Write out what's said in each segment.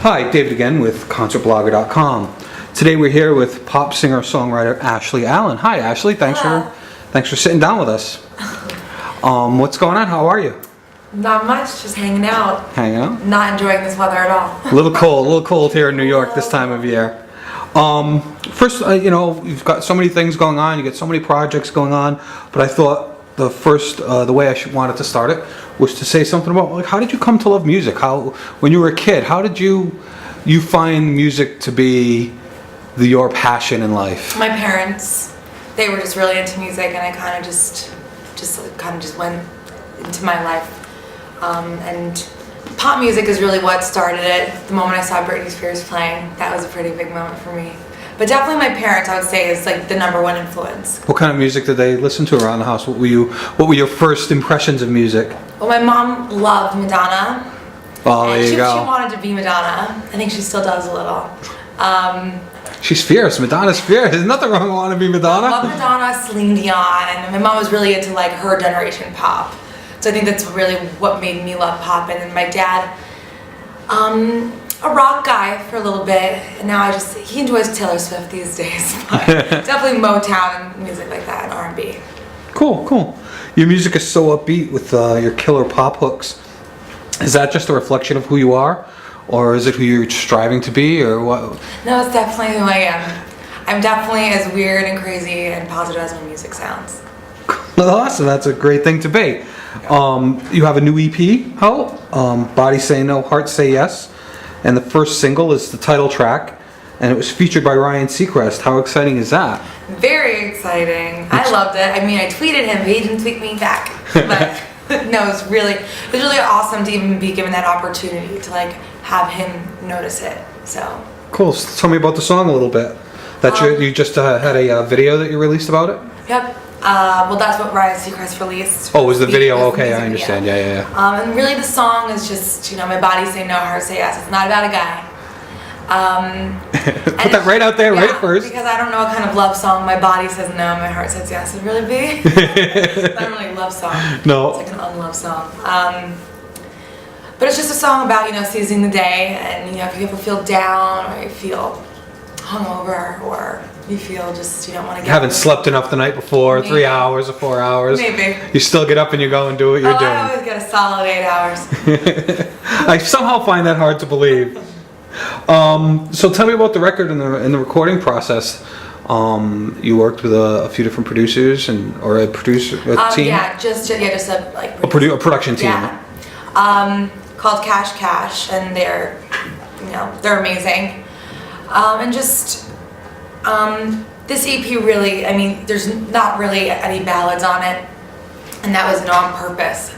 Hi, David again with ConcertBlogger.com. Today we're here with pop singer-songwriter Ashley Allen. Hi, Ashley. Thanks for sitting down with us. What's going on? How are you? Not much. Just hanging out. Hanging out? Not enjoying this weather at all. A little cold here in New York this time of year. First, you've got so many things going on. You get so many projects going on. But I thought the way I wanted to start it was to say something about, like, how did you come to love music? When you were a kid, how did you find music to be your passion in life? My parents, they were just really into music, and I kind of just went into my life. And pop music is really what started it. The moment I saw Britney Spears playing, that was a pretty big moment for me. But definitely my parents, I would say, is like the #1 influence. What kind of music did they listen to around the house? What were your first impressions of music? Well, my mom loved Madonna. Oh, there you go. She wanted to be Madonna. I think she still does a little. She's fierce. Madonna's fierce. There's nothing wrong with wanting to be Madonna. I love Madonna, Celine Dion, and my mom was really into like her generation pop. So I think that's really what made me love pop. And then my dad, a rock guy for a little bit, and now he enjoys Taylor Swift these days. But definitely Motown and music like that, and R&B. Cool. Your music is so upbeat with your killer pop hooks. Is that just a reflection of who you are? Or is it who you're striving to be, or what? No, it's definitely who I am. I'm definitely as weird and crazy and positive as my music sounds. Awesome, that's a great thing to be. You have a new EP out, Body Say No, Heart Say Yes, and the first single is the title track, and it was featured by Ryan Seacrest. How exciting is that? Very exciting. I loved it. I mean, I tweeted him, but he didn't tweet me back. But no, it was really awesome to even be given that opportunity to like have him notice it. So cool. So tell me about the song a little bit. That you just had a video that you released about it. Yep. Well, that's what Ryan Seacrest released. Oh, was the video? Okay, I understand. Video. Yeah. And really, the song is just my body say no, heart say yes. It's not about a guy. Put that right out there, right first. Because I don't know what kind of love song my body says no, my heart says yes would really be. It's not really a love song. No. It's like an unloved song. But it's just a song about seizing the day, and if you ever feel down or you feel hungover or you feel just you don't want to get. Haven't slept enough the night before, maybe 3 hours or 4 hours. Maybe. You still get up and you go and do what you're doing. I always get a solid 8 hours. I somehow find that hard to believe. So tell me about the record and the recording process. You worked with a few different producers or a team. Yeah, just a production team. Yeah. Called Cash, and they're amazing. And just this EP really, I mean, there's not really any ballads on it, and that was on purpose.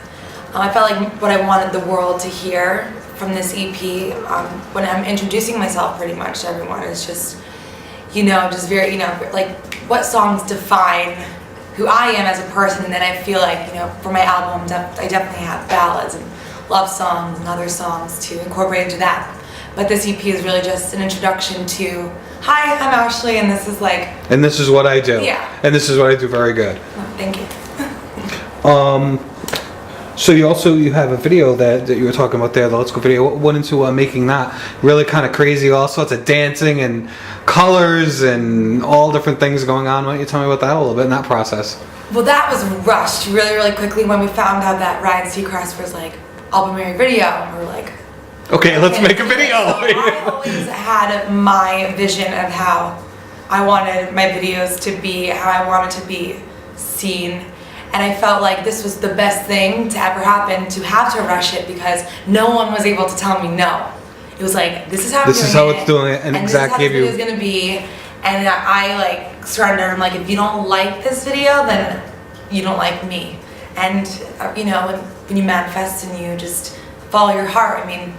I felt like what I wanted the world to hear from this EP, when I'm introducing myself pretty much to everyone, is just, just very, like what songs define who I am as a person. And then I feel like, for my album, I definitely have ballads and love songs and other songs to incorporate into that. But this EP is really just an introduction to, hi, I'm Ashley, and this is like... And this is what I do. Yeah. And this is what I do very good. Oh, thank you. So you have a video that you were talking about there, the Let's Go video. What went into making that? Really kind of crazy, all sorts of dancing and colors and all different things going on. Why don't you tell me about that a little bit in that process? Well, that was rushed really, really quickly when we found out that Ryan Seacrest was like, I'll be married video. We're like, okay, let's make a video. So I always had my vision of how I wanted my videos to be, how I wanted to be seen. And I felt like this was the best thing to ever happen, to have to rush it, because no one was able to tell me no. It was like, this is how it's doing it, and exact gave you. This is how the video is gonna be, and I like surrendered. I'm like, if you don't like this video, then you don't like me. And when you manifest and you just follow your heart. I mean,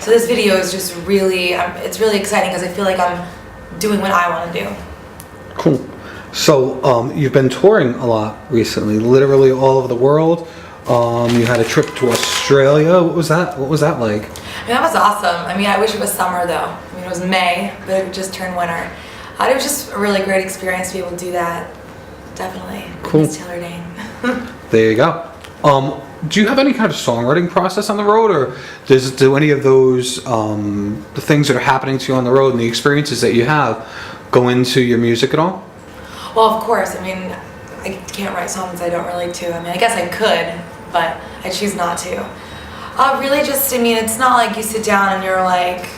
so this video is just really, it's really exciting because I feel like I'm doing what I want to do. Cool. So you've been touring a lot recently, literally all over the world. You had a trip to Australia. What was that like? I mean, that was awesome. I mean, I wish it was summer though. I mean, it was May, but it just turned winter. It was just a really great experience to be able to do that. Definitely. Cool. Miss Taylor Dane. There you go. do you have any kind of songwriting process on the road, or do any of those the things that are happening to you on the road and the experiences that you have go into your music at all? Well, of course. I mean, I can't write songs I don't relate to. I mean, I guess I could, but I choose not to. Really just, I mean, it's not like you sit down and you're like,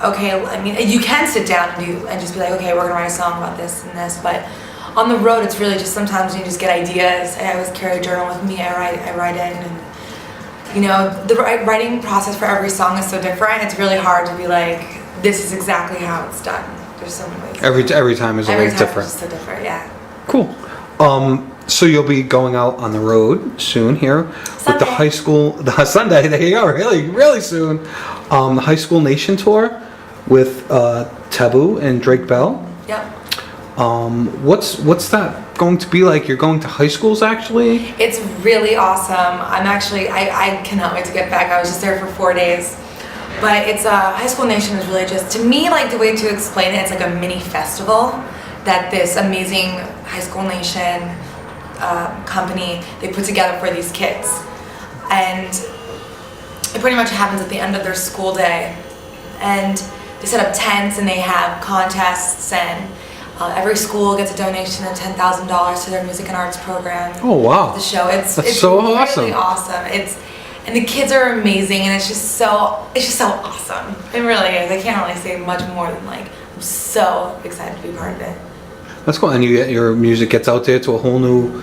okay, I mean, you can sit down and just be like, okay, we're gonna write a song about this and this, but on the road, it's really just sometimes you just get ideas. I always carry a journal with me. I write in, and you know, the writing process for every song is so different. It's really hard to be like, this is exactly how it's done. There's so many ways. Every time is always different. It's just so different, yeah. Cool. So you'll be going out on the road soon here with the Sunday. high school. The Sunday, there you go. Really soon. The High School Nation tour with Taboo and Drake Bell. Yep. What's that going to be like? You're going to high schools actually? It's really awesome. I cannot wait to get back. I was just there for 4 days. But it's High School Nation is really just, to me, like the way to explain it, it's like a mini festival that this amazing High School Nation company, they put together for these kids. And it pretty much happens at the end of their school day. And they set up tents and they have contests, and every school gets a donation of $10,000 to their music and arts program. Oh wow! The show, it's so really awesome. awesome. And the kids are amazing, and it's just so awesome. It really is. I can't really say much more than like, I'm so excited to be part of it. That's cool, and your music gets out there to a whole new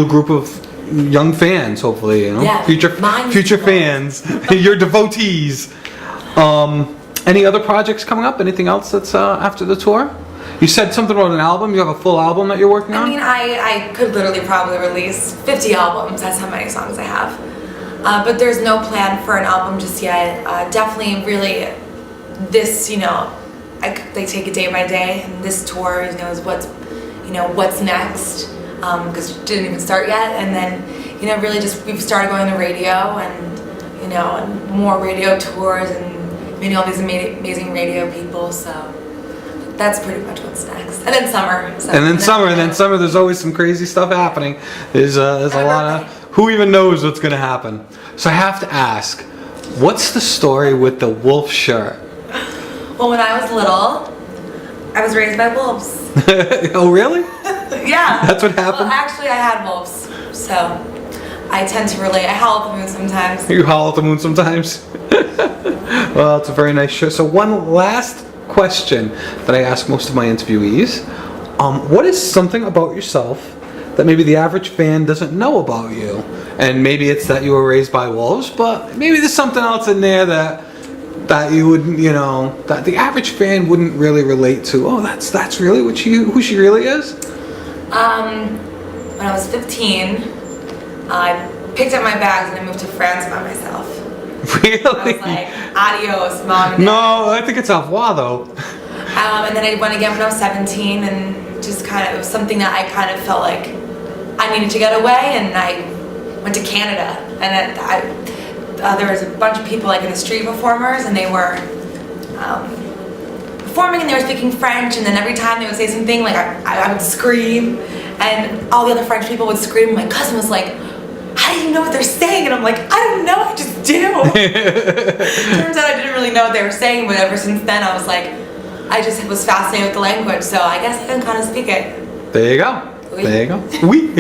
group of young fans, hopefully. You know, Yeah, future fans, your devotees. Any other projects coming up? Anything else that's after the tour? You said something about an album. You have a full album that you're working on? I mean, I could literally probably release 50 albums. That's how many songs I have. But there's no plan for an album just yet. Definitely, really, this, you know, they take it day by day, and this tour, you know, is what's next, because it didn't even start yet. And then, you know, really just we've started going to radio, and you know, and more radio tours, and meeting all these amazing radio people. So that's pretty much what's next. And then summer. So, and then summer. There's always some crazy stuff happening. There's a lot of, who even knows what's gonna happen. So I have to ask, what's the story with the wolf shirt? Well, when I was little, I was raised by wolves. Oh really? Yeah. That's what happened? Well, actually, I had wolves, so I tend to relate. I howl at the moon sometimes. You howl at the moon sometimes? Well, it's a very nice shirt. So one last question that I ask most of my interviewees. What is something about yourself that maybe the average fan doesn't know about you? And maybe it's that you were raised by wolves, but maybe there's something else in there that you wouldn't, you know, that the average fan wouldn't really relate to. Oh, that's really who she really is? When I was 15, I picked up my bags and I moved to France by myself. Really? I was like, adios, mom and dad. No, I think it's au revoir though. And then I went again when I was 17, and just kind of, it was something that I kind of felt like I needed to get away, and I went to Canada, and there was a bunch of people like in the street performers, and they were performing, and they were speaking French, and then every time they would say something, like I would scream, and all the other French people would scream. My cousin was like, how do you know what they're saying? And I'm like, I don't know, I just do. Turns out I didn't really know what they were saying, but ever since then I was like, I just was fascinated with the language, so I guess I can kind of speak it. There you go. Oui. There you go. Oui.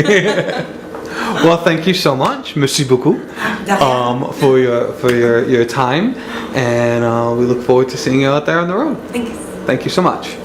Well, thank you so much, merci beaucoup, for your time, and we look forward to seeing you out there on the road. Thank you. Thank you so much.